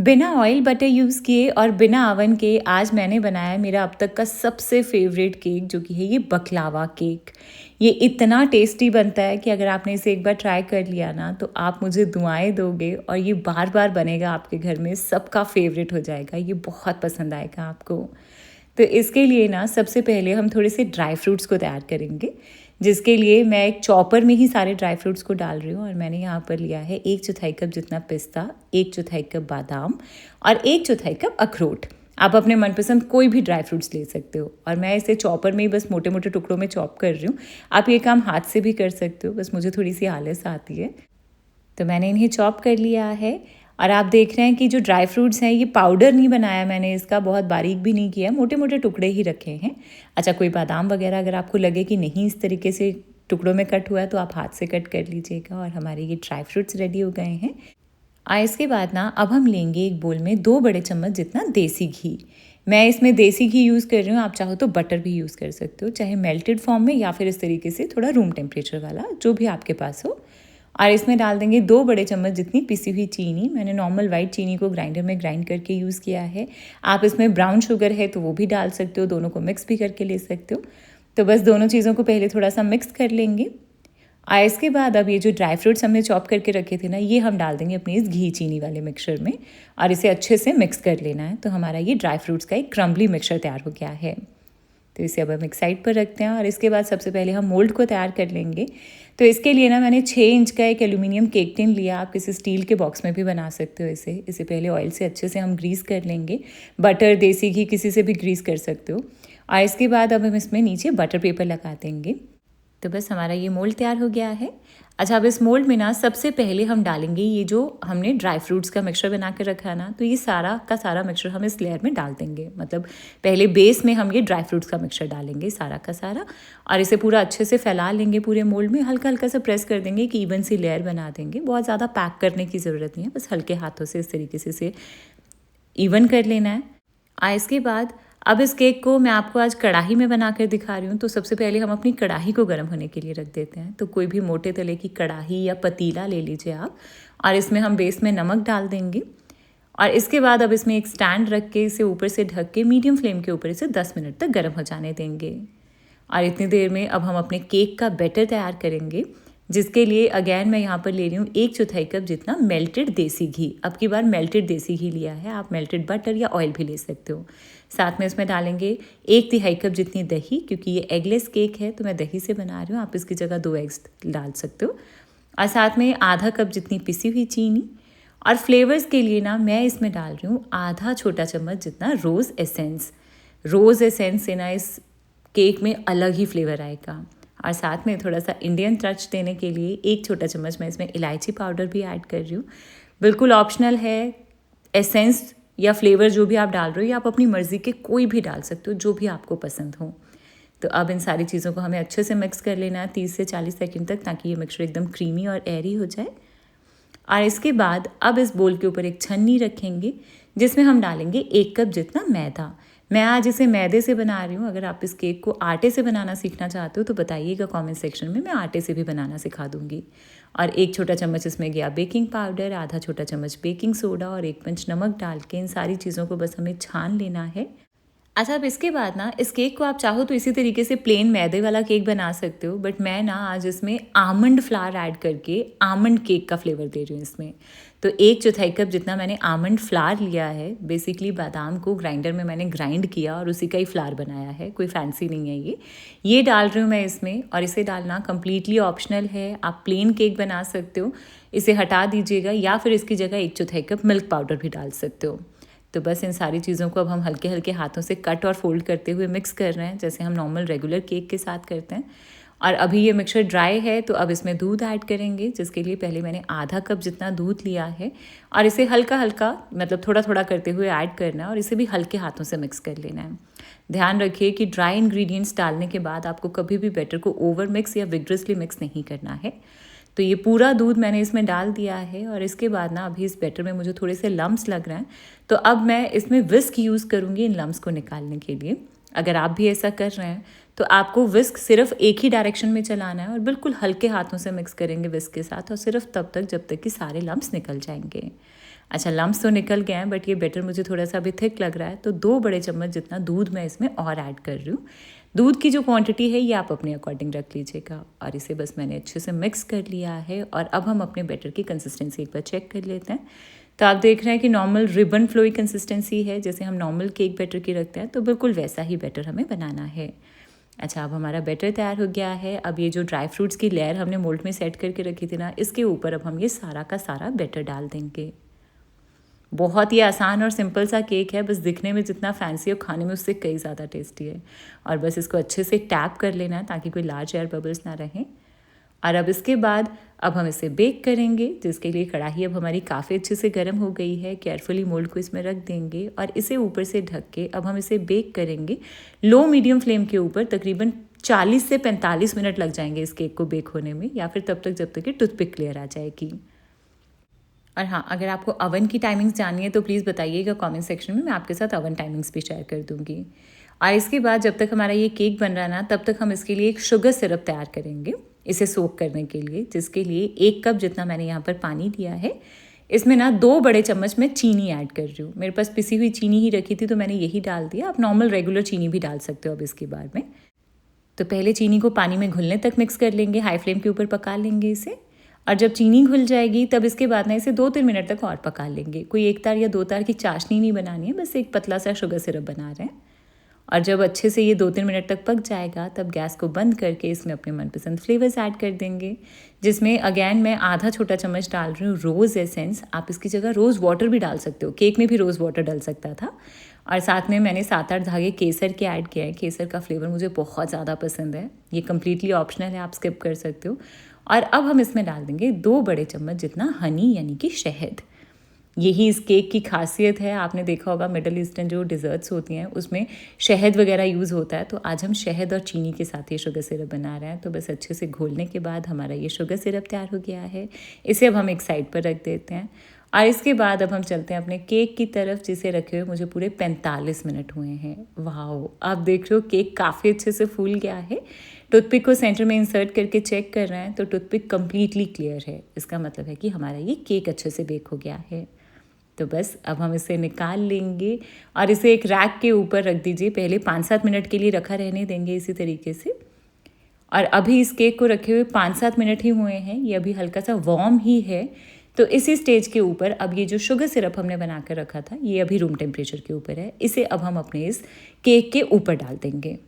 बिना oil butter use किए और बिना ओवन के आज मैंने बनाया मेरा अब तक का सबसे फेवरेट केक, जो कि है ये बकलावा केक। ये इतना टेस्टी बनता है कि अगर आपने इसे एक बार ट्राई कर लिया ना तो आप मुझे दुआएं दोगे और ये बार बार बनेगा आपके घर में, सबका फेवरेट हो जाएगा, ये बहुत पसंद आएगा आपको। तो इसके लिए ना सबसे पहले हम थोड़े से ड्राई फ्रूट्स को तैयार करेंगे, जिसके लिए मैं एक चॉपर में ही सारे ड्राई फ्रूट्स को डाल रही हूँ। और मैंने यहाँ पर लिया है 1/4 कप जितना पिस्ता, 1/4 कप बादाम और 1/4 कप अखरोट। आप अपने मनपसंद कोई भी ड्राई फ्रूट्स ले सकते हो। और मैं इसे चॉपर में ही बस मोटे मोटे टुकड़ों में चॉप कर रही हूँ। आप ये काम हाथ से भी कर सकते हो, बस मुझे थोड़ी सी आलस आती है। तो मैंने इन्हें चॉप कर लिया है। और आप देख रहे हैं कि जो ड्राई फ्रूट्स हैं ये पाउडर नहीं बनाया मैंने, इसका बहुत बारीक भी नहीं किया, मोटे मोटे टुकड़े ही रखे हैं। अच्छा, कोई बादाम वगैरह अगर आपको लगे कि नहीं इस तरीके से टुकड़ों में कट हुआ है तो आप हाथ से कट कर लीजिएगा। और हमारे ये ड्राई फ्रूट्स रेडी हो गए हैं। और इसके बाद ना अब हम लेंगे एक बोल में 2 बड़े चम्मच जितना देसी घी। मैं इसमें देसी घी यूज़ कर रही हूँ, आप चाहो तो बटर भी यूज़ कर सकते हो, चाहे मेल्टेड फॉर्म में या फिर इस तरीके से थोड़ा रूम टेम्परेचर वाला, जो भी आपके पास हो। और इसमें डाल देंगे 2 बड़े चम्मच जितनी पिसी हुई चीनी। मैंने नॉर्मल वाइट चीनी को ग्राइंडर में ग्राइंड करके यूज़ किया है। आप इसमें ब्राउन शुगर है तो वो भी डाल सकते हो, दोनों को मिक्स भी करके ले सकते हो। तो बस दोनों चीज़ों को पहले थोड़ा सा मिक्स कर लेंगे। और इसके बाद अब ये जो ड्राई फ्रूट्स हमने चॉप करके रखे थे ना, ये हम डाल देंगे अपने इस घी चीनी वाले मिक्सचर में और इसे अच्छे से मिक्स कर लेना है। तो हमारा ये ड्राई फ्रूट्स का एक क्रम्बली मिक्सचर तैयार हो गया है। तो इसे अब हम एक साइड पर रखते हैं। और इसके बाद सबसे पहले हम मोल्ड को तैयार कर लेंगे। तो इसके लिए ना मैंने 6 इंच का एक एल्यूमिनियम केक टिन लिया। आप किसी स्टील के बॉक्स में भी बना सकते हो इसे पहले ऑयल से अच्छे से हम ग्रीस कर लेंगे। बटर, देसी घी किसी से भी ग्रीस कर सकते हो। और इसके बाद अब हम इसमें नीचे बटर पेपर लगा देंगे। तो बस हमारा ये मोल्ड तैयार हो गया है। अच्छा, अब इस मोल्ड में ना सबसे पहले हम डालेंगे ये जो हमने ड्राई फ्रूट्स का मिक्सचर बना के रखा है ना, तो ये सारा का सारा मिक्सचर हम इस लेयर में डाल देंगे। मतलब पहले बेस में हम ये ड्राई फ्रूट्स का मिक्सचर डालेंगे सारा का सारा, और इसे पूरा अच्छे से फैला लेंगे पूरे मोल्ड में। हल्का हल्का सा प्रेस कर देंगे कि इवन सी लेयर बना देंगे। बहुत ज़्यादा पैक करने की ज़रूरत नहीं है, बस हल्के हाथों से इस तरीके से इसे इवन कर लेना है। इसके बाद अब इस केक को मैं आपको आज कढ़ाई में बना कर दिखा रही हूँ। तो सबसे पहले हम अपनी कढ़ाई को गर्म होने के लिए रख देते हैं। तो कोई भी मोटे तले की कढ़ाई या पतीला ले लीजिए आप, और इसमें हम बेस में नमक डाल देंगे। और इसके बाद अब इसमें एक स्टैंड रख के इसे ऊपर से ढक के मीडियम फ्लेम के ऊपर इसे 10 मिनट तक गर्म हो जाने देंगे। और इतनी देर में अब हम अपने केक का बैटर तैयार करेंगे, जिसके लिए अगेन मैं यहाँ पर ले रही हूँ 1/4 कप जितना मेल्टेड देसी घी। अब की बार मेल्टेड देसी घी लिया है, आप मेल्टेड बटर या ऑयल भी ले सकते हो। साथ में इसमें डालेंगे 1/3 कप जितनी दही, क्योंकि ये एगलेस केक है तो मैं दही से बना रही हूँ, आप इसकी जगह 2 एग्स डाल सकते हो। और साथ में आधा कप जितनी पिसी हुई चीनी। और फ्लेवर्स के लिए ना मैं इसमें डाल रही हूँ आधा छोटा चम्मच जितना रोज़ एसेंस। रोज़ एसेंस से ना इस केक में अलग ही फ्लेवर आएगा। और साथ में थोड़ा सा इंडियन टच देने के लिए 1 छोटा चम्मच मैं इसमें इलायची पाउडर भी ऐड कर रही हूँ। बिल्कुल ऑप्शनल है। एसेंस या फ्लेवर जो भी आप डाल रहे हो या आप अपनी मर्ज़ी के कोई भी डाल सकते हो, जो भी आपको पसंद हो। तो अब इन सारी चीज़ों को हमें अच्छे से मिक्स कर लेना है 30 से 40 सेकंड तक, ताकि ये मिक्सचर एकदम क्रीमी और एयरी हो जाए। और इसके बाद अब इस बोल के ऊपर एक छन्नी रखेंगे, जिसमें हम डालेंगे 1 कप जितना मैदा। मैं आज इसे मैदे से बना रही हूँ। अगर आप इस केक को आटे से बनाना सीखना चाहते हो तो बताइएगा कमेंट सेक्शन में, मैं आटे से भी बनाना सिखा दूँगी। और 1 छोटा चम्मच इसमें गया बेकिंग पाउडर, आधा छोटा चम्मच बेकिंग सोडा और 1 पिंच नमक डाल के इन सारी चीज़ों को बस हमें छान लेना है। अच्छा, अब इसके बाद ना इस केक को आप चाहो तो इसी तरीके से प्लेन मैदे वाला केक बना सकते हो, बट मैं ना आज इसमें आमंड फ्लावर ऐड करके आमंड केक का फ्लेवर दे रही हूँ इसमें। तो 1/4 कप जितना मैंने आमंड फ्लावर लिया है। बेसिकली बादाम को ग्राइंडर में मैंने ग्राइंड किया और उसी का ही फ्लावर बनाया है, कोई फैंसी नहीं है ये डाल रही हूँ मैं इसमें। और इसे डालना कम्प्लीटली ऑप्शनल है, आप प्लेन केक बना सकते हो, इसे हटा दीजिएगा, या फिर इसकी जगह 1/4 कप मिल्क पाउडर भी डाल सकते हो। तो बस इन सारी चीज़ों को अब हम हल्के हल्के हाथों से कट और फोल्ड करते हुए मिक्स कर रहे हैं, जैसे हम नॉर्मल रेगुलर केक के साथ करते हैं। और अभी ये मिक्सचर ड्राई है तो अब इसमें दूध ऐड करेंगे, जिसके लिए पहले मैंने आधा कप जितना दूध लिया है। और इसे हल्का हल्का मतलब थोड़ा थोड़ा करते हुए ऐड करना है, और इसे भी हल्के हाथों से मिक्स कर लेना है। ध्यान रखिए कि ड्राई इंग्रेडिएंट्स डालने के बाद आपको कभी भी बैटर को ओवर मिक्स या विग्रसली मिक्स नहीं करना है। तो ये पूरा दूध मैंने इसमें डाल दिया है। और इसके बाद ना अभी इस बैटर में मुझे थोड़े से लम्स लग रहे हैं, तो अब मैं इसमें विस्क यूज़ करूँगी इन लम्स को निकालने के लिए। अगर आप भी ऐसा कर रहे हैं तो आपको विस्क सिर्फ एक ही डायरेक्शन में चलाना है, और बिल्कुल हल्के हाथों से मिक्स करेंगे विस्क के साथ, और सिर्फ तब तक जब तक कि सारे लम्स निकल जाएंगे। अच्छा, लम्स तो निकल गए हैं बट ये बैटर मुझे थोड़ा सा अभी थिक लग रहा है, तो 2 बड़े चम्मच जितना दूध मैं इसमें और ऐड कर रही हूँ। दूध की जो क्वांटिटी है ये आप अपने अकॉर्डिंग रख लीजिएगा। और इसे बस मैंने अच्छे से मिक्स कर लिया है और अब हम अपने बैटर की कंसिस्टेंसी एक बार चेक कर लेते हैं। तो आप देख रहे हैं कि नॉर्मल रिबन फ्लोई कंसिस्टेंसी है, जैसे हम नॉर्मल केक बैटर की रखते हैं, तो बिल्कुल वैसा ही बैटर हमें बनाना है। अच्छा, अब हमारा बैटर तैयार हो गया है। अब ये जो ड्राई फ्रूट्स की लेयर हमने मोल्ड में सेट करके रखी थी ना, इसके ऊपर अब हम ये सारा का सारा बैटर डाल देंगे। बहुत ही आसान और सिंपल सा केक है, बस दिखने में जितना फैंसी और खाने में उससे कई ज़्यादा टेस्टी है। और बस इसको अच्छे से टैप कर लेना है ताकि कोई लार्ज एयर बबल्स ना रहें। और अब इसके बाद अब हम इसे बेक करेंगे, जिसके लिए कढ़ाई अब हमारी काफ़ी अच्छे से गर्म हो गई है। केयरफुली मोल्ड को इसमें रख देंगे और इसे ऊपर से ढक के अब हम इसे बेक करेंगे लो मीडियम फ्लेम के ऊपर। तकरीबन 40 से 45 मिनट लग जाएंगे इस केक को बेक होने में, या फिर तब तक जब तक कि टूथपिक क्लियर आ जाएगी। और हाँ, अगर आपको अवन की टाइमिंग्स जाननी है तो प्लीज़ बताइएगा कमेंट सेक्शन में, मैं आपके साथ अवन टाइमिंग्स भी शेयर कर दूँगी। और इसके बाद जब तक हमारा ये केक बन रहा है ना, तब तक हम इसके लिए एक शुगर सिरप तैयार करेंगे इसे सोक करने के लिए, जिसके लिए 1 कप जितना मैंने यहाँ पर पानी लिया है। इसमें ना 2 बड़े चम्मच मैं चीनी ऐड कर रही हूँ। मेरे पास पिसी हुई चीनी ही रखी थी तो मैंने यही डाल दिया। आप नॉर्मल रेगुलर चीनी भी डाल सकते हो अब इसके बाद में। तो पहले चीनी को पानी में घुलने तक मिक्स कर लेंगे, हाई फ्लेम के ऊपर पका लेंगे इसे। और जब चीनी घुल जाएगी तब इसके बाद ना इसे 2-3 मिनट तक और पका लेंगे। कोई 1 तार या 2 तार की चाशनी नहीं बनानी है, बस एक पतला सा शुगर सिरप बना रहे हैं। और जब अच्छे से ये 2-3 मिनट तक पक जाएगा तब गैस को बंद करके इसमें अपने मनपसंद फ्लेवर्स ऐड कर देंगे, जिसमें अगेन मैं आधा छोटा चम्मच डाल रही हूँ रोज़ एसेंस। आप इसकी जगह रोज़ वाटर भी डाल सकते हो, केक में भी रोज़ वाटर डल सकता था। और साथ में मैंने 7-8 धागे केसर के ऐड किया है। केसर का फ्लेवर मुझे बहुत ज़्यादा पसंद है। ये कम्प्लीटली ऑप्शनल है, आप स्किप कर सकते हो। और अब हम इसमें डाल देंगे 2 बड़े चम्मच जितना हनी, यानी कि शहद। यही इस केक की खासियत है। आपने देखा होगा मिडल ईस्टर्न जो डिज़र्ट्स होती हैं उसमें शहद वगैरह यूज़ होता है, तो आज हम शहद और चीनी के साथ ये शुगर सिरप बना रहे हैं। तो बस अच्छे से घोलने के बाद हमारा ये शुगर सिरप तैयार हो गया है। इसे अब हम एक साइड पर रख देते हैं और इसके बाद अब हम चलते हैं अपने केक की तरफ, जिसे रखे हुए मुझे पूरे 45 मिनट हुए हैं। वाह, आप देख रहे हो केक काफ़ी अच्छे से फूल गया है। टूथपिक को सेंटर में इंसर्ट करके चेक कर रहे हैं तो टूथपिक कम्प्लीटली क्लियर है। इसका मतलब है कि हमारा ये केक अच्छे से बेक हो गया है। तो बस अब हम इसे निकाल लेंगे और इसे एक रैक के ऊपर रख दीजिए। पहले 5-7 मिनट के लिए रखा रहने देंगे इसी तरीके से। और अभी इस केक को रखे हुए 5-7 मिनट ही हुए हैं, ये अभी हल्का सा वार्म ही है। तो इसी स्टेज के ऊपर अब ये जो शुगर सिरप हमने बना कर रखा था, ये अभी रूम टेम्परेचर के ऊपर है। इसे अब हम अपने इस केक के ऊपर डाल देंगे।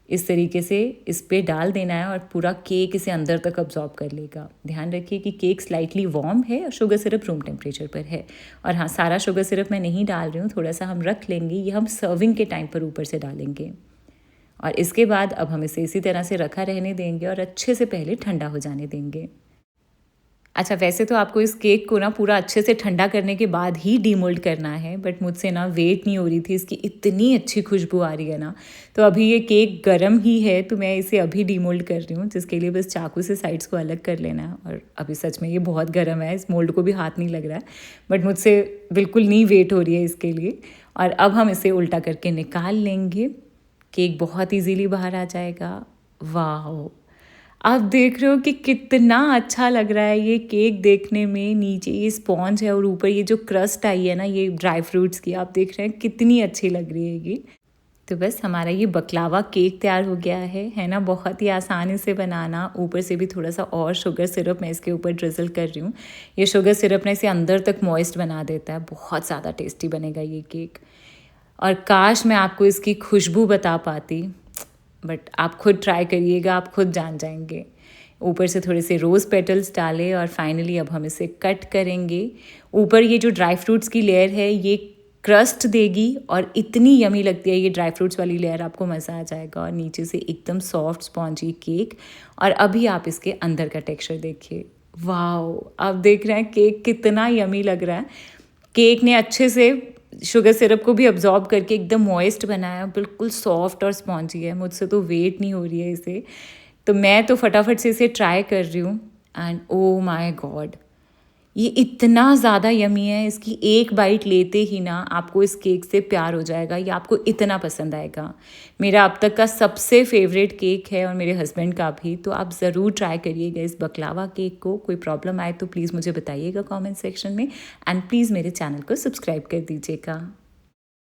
इस तरीके से इस पे डाल देना है और पूरा केक इसे अंदर तक अब्जॉर्ब कर लेगा। ध्यान रखिए कि केक स्लाइटली वार्म है और शुगर सिरप रूम टेम्परेचर पर है। और हाँ, सारा शुगर सिरप मैं नहीं डाल रही हूँ, थोड़ा सा हम रख लेंगे, ये हम सर्विंग के टाइम पर ऊपर से डालेंगे। और इसके बाद अब हम इसे इसी तरह से रखा रहने देंगे और अच्छे से पहले ठंडा हो जाने देंगे। अच्छा, वैसे तो आपको इस केक को ना पूरा अच्छे से ठंडा करने के बाद ही डीमोल्ड करना है, बट मुझसे ना वेट नहीं हो रही थी, इसकी इतनी अच्छी खुशबू आ रही है ना। तो अभी ये केक गरम ही है तो मैं इसे अभी डीमोल्ड कर रही हूँ, जिसके लिए बस चाकू से साइड्स को अलग कर लेना है। और अभी सच में ये बहुत गर्म है, इस मोल्ड को भी हाथ नहीं लग रहा है, बट मुझसे बिल्कुल नहीं वेट हो रही है इसके लिए। और अब हम इसे उल्टा करके निकाल लेंगे। केक बहुत ईजीली बाहर आ जाएगा। वाह, आप देख रहे हो कि कितना अच्छा लग रहा है ये केक देखने में। नीचे ये स्पॉन्ज है और ऊपर ये जो क्रस्ट आई है ना ये ड्राई फ्रूट्स की, आप देख रहे हैं कितनी अच्छी लग रही है ये। तो बस हमारा ये बकलावा केक तैयार हो गया है ना। बहुत ही आसान इसे बनाना। ऊपर से भी थोड़ा सा और शुगर सिरप मैं इसके ऊपर ड्रिजल कर रही हूँ। ये शुगर सिरप ना इसे अंदर तक मॉइस्ट बना देता है। बहुत ज़्यादा टेस्टी बनेगा ये केक। और काश मैं आपको इसकी खुशबू बता पाती, बट आप खुद ट्राई करिएगा, आप खुद जान जाएंगे। ऊपर से थोड़े से रोज़ पेटल्स डाले और फाइनली अब हम इसे कट करेंगे। ऊपर ये जो ड्राई फ्रूट्स की लेयर है ये क्रस्ट देगी और इतनी यमी लगती है ये ड्राई फ्रूट्स वाली लेयर, आपको मज़ा आ जाएगा। और नीचे से एकदम सॉफ्ट स्पॉन्जी केक। और अभी आप इसके अंदर का टेक्सचर देखिए। वाह, आप देख रहे हैं केक कितना यमी लग रहा है। केक ने अच्छे से शुगर सिरप को भी अब्जॉर्ब करके एकदम मॉइस्ट बनाया, बिल्कुल सॉफ्ट और स्पॉन्जी है। मुझसे तो वेट नहीं हो रही है इसे, तो मैं तो फटाफट से इसे ट्राई कर रही हूँ। एंड ओ माय गॉड, ये इतना ज़्यादा यमी है, इसकी एक बाइट लेते ही ना आपको इस केक से प्यार हो जाएगा, ये आपको इतना पसंद आएगा। मेरा अब तक का सबसे फ़ेवरेट केक है और मेरे हस्बैंड का भी, तो आप ज़रूर ट्राई करिएगा इस बकलावा केक को। कोई प्रॉब्लम आए तो प्लीज़ मुझे बताइएगा कमेंट सेक्शन में, एंड प्लीज़ मेरे चैनल को सब्सक्राइब कर दीजिएगा।